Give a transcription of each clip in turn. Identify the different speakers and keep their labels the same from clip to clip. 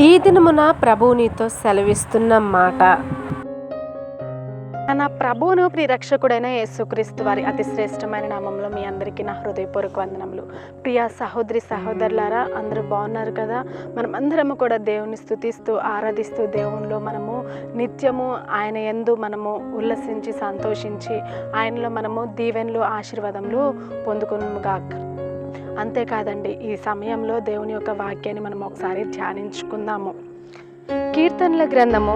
Speaker 1: ఈ దినమున ప్రభువు నీతో సెలవిస్తున్న మాట. మన ప్రభువును ప్రియరక్షకుడైన యేసుక్రీస్తు వారి అతి శ్రేష్టమైన నామంలో మీ అందరికీ నా హృదయపూర్వక వందనములు. ప్రియ సహోదరి సహోదరులారా, అందరూ బాగున్నారు కదా? మనం అందరము కూడా దేవుని స్తుతిస్తూ ఆరాధిస్తూ దేవునిలో మనము నిత్యము ఆయన యందు మనము ఉల్లసించి సంతోషించి ఆయనలో మనము దీవెనలు ఆశీర్వాదములు పొందుకునుగాక. అంతేకాదండి, ఈ సమయంలో దేవుని యొక్క వాక్యాన్ని మనం ఒకసారి ధ్యానించుకుందాము. కీర్తనల గ్రంథము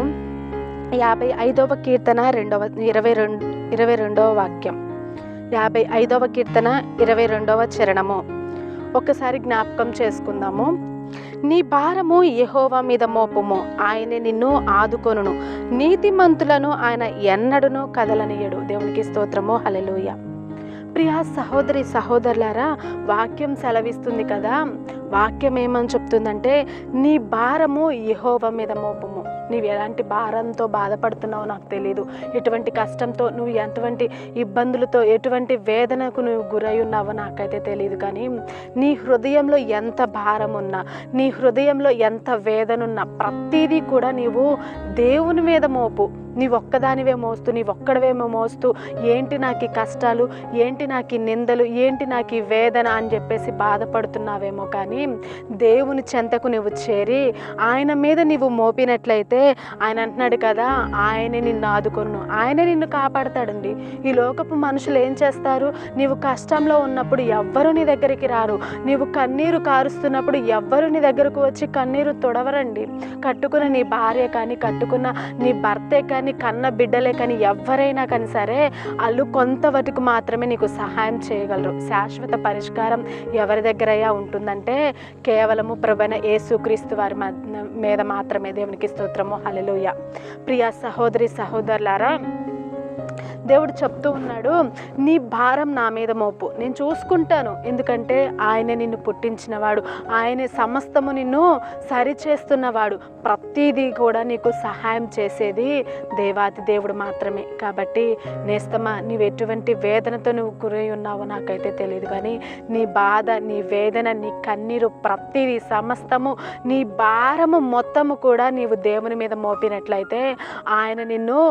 Speaker 1: 55వ కీర్తన 22వ వాక్యం. 55వ కీర్తన 22వ చరణము ఒకసారి జ్ఞాపకం చేసుకుందాము. నీ భారము యెహోవా మీద మోపుము, ఆయనే నిన్ను ఆదుకొనును. నీతిమంతులను ఆయన ఎన్నడూను కదలనీయడు. దేవునికి స్తోత్రము, హల్లెలూయా. ప్రియ సహోదరి సహోదరులారా, వాక్యం సెలవిస్తుంది కదా. వాక్యం ఏమని చెప్తుందంటే, నీ భారము యెహోవా మీద మోపుము. నీవు ఎలాంటి భారంతో బాధపడుతున్నావో నాకు తెలియదు, ఎటువంటి కష్టంతో నువ్వు ఎటువంటి ఇబ్బందులతో ఎటువంటి వేదనకు నువ్వు గురై ఉన్నావో నాకైతే తెలియదు. కానీ నీ హృదయంలో ఎంత భారం ఉన్నా, నీ హృదయంలో ఎంత వేదన ఉన్నా, ప్రతిదీ కూడా నీవు దేవుని మీద మోపు. నీవొక్కదానివే మోస్తూ, నీవొక్కడవేమో మోస్తూ, ఏంటి నాకు ఈ కష్టాలు, ఏంటి నాకు ఈ నిందలు, ఏంటి నాకు ఈ వేదన అని చెప్పేసి బాధపడుతున్నావేమో. కానీ దేవుని చెంతకు నువ్వు చేరి ఆయన మీద నీవు మోపినట్లయితే ఆయన అంటున్నాడు కదా, ఆయనే నిన్ను ఆదుకొను, ఆయనే నిన్ను కాపాడతాడండి. ఈ లోకపు మనుషులు ఏం చేస్తారు? నీవు కష్టంలో ఉన్నప్పుడు ఎవ్వరూ నీ దగ్గరికి రారు. నీవు కన్నీరు కారుస్తున్నప్పుడు ఎవ్వరు నీ దగ్గరకు వచ్చి కన్నీరు తొడవరండి. కట్టుకున్న నీ భార్య కానీ, కట్టుకున్న నీ భర్తే కానీ, కన్న బిడ్డలే కానీ, ఎవరైనా కానీ సరే, వాళ్ళు కొంతవరకు మాత్రమే నీకు సహాయం చేయగలరు. శాశ్వత పరిష్కారం ఎవరి దగ్గరయ్యా ఉంటుందంటే కేవలము ప్రభువైన యేసుక్రీస్తు వారి మీద మాత్రమే. దేవునికి స్తోత్రము, హల్లెలూయా. ప్రియ సహోదరి సహోదరులారా, దేవుడు చెప్తూ ఉన్నాడు, నీ భారం నా మీద మోపు, నేను చూసుకుంటాను. ఎందుకంటే ఆయనే నిన్ను పుట్టించినవాడు, ఆయనే సమస్తము నిన్ను సరిచేస్తున్నవాడు. ప్రతిదీ కూడా నీకు సహాయం చేసేది దేవాతి దేవుడు మాత్రమే. కాబట్టి నేస్తమా, నీవు ఎటువంటి వేదనతో నువ్వు గురై ఉన్నావో నాకైతే తెలియదు. కానీ నీ బాధ, నీ వేదన, నీ కన్నీరు, ప్రతిదీ సమస్తము, నీ భారము మొత్తము కూడా నీవు దేవుని మీద మోపినట్లయితే ఆయన నిన్ను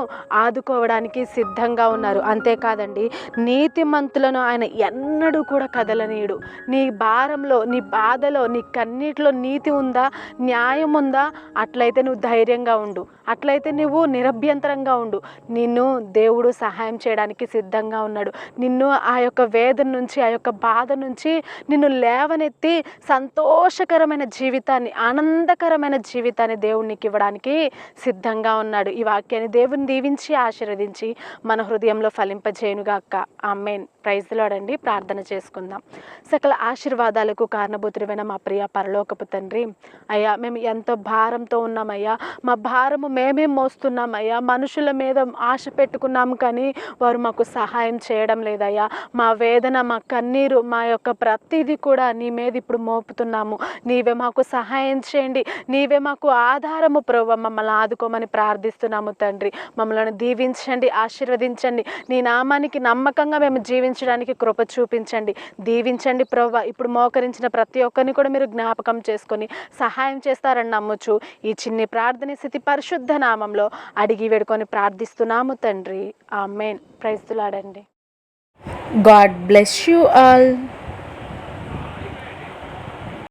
Speaker 1: ఆదుకోవడానికి సిద్ధంగా ఉన్నారు. అంతేకాదండి, నీతిమంతులను ఆయన ఎన్నడూ కూడా కదలనీయుడు. నీ భారంలో, నీ బాధలో, నీ కన్నీటిలో నీతి ఉందా, న్యాయం ఉందా? అట్లయితే నువ్వు ధైర్యంగా ఉండు, అట్లయితే నువ్వు నిరభ్యంతరంగా ఉండు. నిన్ను దేవుడు సహాయం చేయడానికి సిద్ధంగా ఉన్నాడు. నిన్ను ఆ యొక్క వేదన నుంచి, ఆ యొక్క బాధ నుంచి నిన్ను లేవనెత్తి సంతోషకరమైన జీవితాన్ని, ఆనందకరమైన జీవితాన్ని దేవునికి ఇవ్వడానికి సిద్ధంగా ఉన్నాడు. ఈ వాక్యాన్ని దేవుని దీవించి ఆశీర్వదించి మన హృదయంలో ఫలింపజేయునుగాక. ఆమేన్. ప్రైజ్ ది లార్డ్ అండి. ప్రార్థన చేసుకుందాం. సకల ఆశీర్వాదాలకు కారణభూతుడైన మా ప్రియ పరలోకపు తండ్రి, అయ్యా మేము ఎంతో భారంతో ఉన్నామయ్యా. మా భారము మేమే మోస్తున్నామయ్యా. మనుషుల మీద ఆశ పెట్టుకున్నాము కానీ వారు మాకు సహాయం చేయడం లేదయ్యా. మా వేదన, మా కన్నీరు, మా యొక్క ప్రతిదీ కూడా నీ మీద ఇప్పుడు మోపుతున్నాము. నీవే మాకు సహాయం చేయండి, నీవే మాకు ఆధారము ప్రభువా. మమ్మల్ని ఆదుకోమని ప్రార్థిస్తున్నాము తండ్రి. మమ్మల్ని దీవించండి, ఆశీర్వదించండి. నీ నామానికి నమ్మకంగా మేము జీవించడానికి కృప చూపించండి, దీవించండి ప్రభువా. ఇప్పుడు మోకరించిన ప్రతి ఒక్కరిని కూడా మీరు జ్ఞాపకం చేసుకొని సహాయం చేస్తారని నమ్మొచ్చు. ఈ చిన్ని ప్రార్థన స్థితి పరిశుద్ధ నామంలో అడిగి వేడుకొని ప్రార్థిస్తున్నాము తండ్రి. ఆమేన్. ప్రైజ్ ది లార్డ్ అండి.
Speaker 2: God bless you all.